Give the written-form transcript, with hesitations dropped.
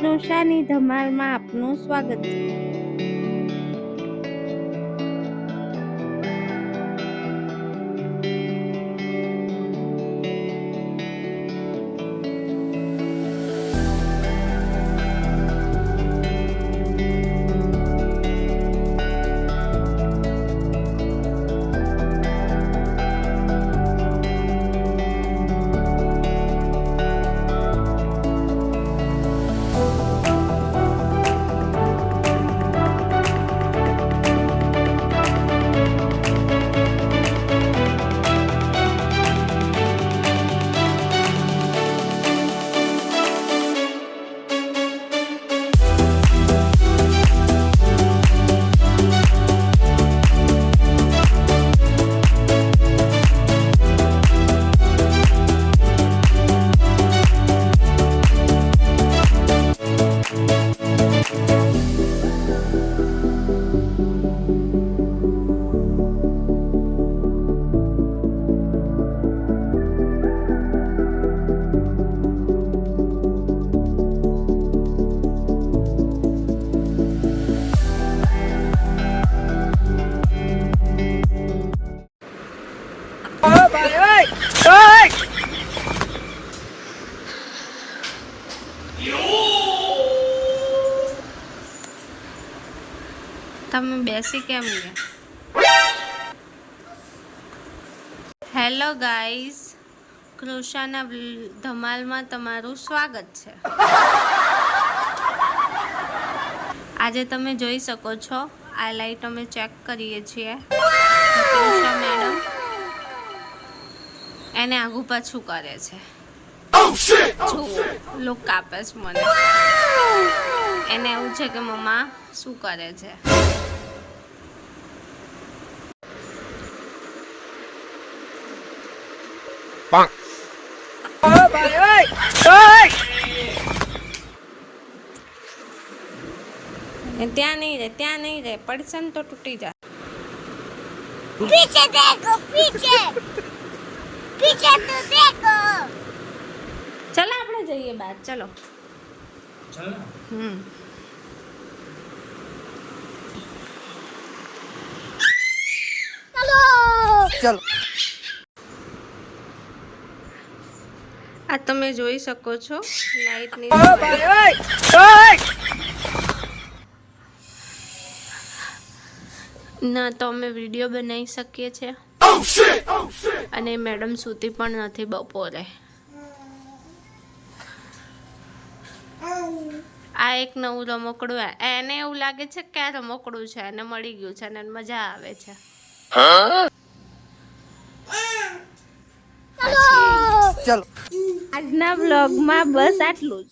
કૃષાની ધમાલમાં આપનું સ્વાગત છે। તમે બેસી કેમ ગયા? હેલો ગાઈઝ, કૃષાના ધમાલમાં તમારું સ્વાગત છે। આજે તમે જોઈ શકો છો આ લાઈટ અમે ચેક કરીએ છીએ। કૃષા મેડમ એને આગુ પાછું કરે છે। જો લુક આપે છે મને। એને એવું છે કે મમ્મા શું કરે છે। ત્યાં નહીં રે પડશે ને તો તૂટી જાય। पीछे देखो पीछे पीछे तो देखो। चलो આપણે જઈએ બાદ। ચલો चलो આ તમે જોઈ શકો છો લાઈટની ના તો અમે વિડીયો બનાવી શકીએ છીએ અને મેડમ સૂતી પણ નથી બપોરે। આ એક નવું રમકડું એને એવું લાગે છે કે આ રમકડું છે એને મળી ગયું છે અને મજા આવે છે। चलो આજના બ્લોગમાં બસ આટલું જ।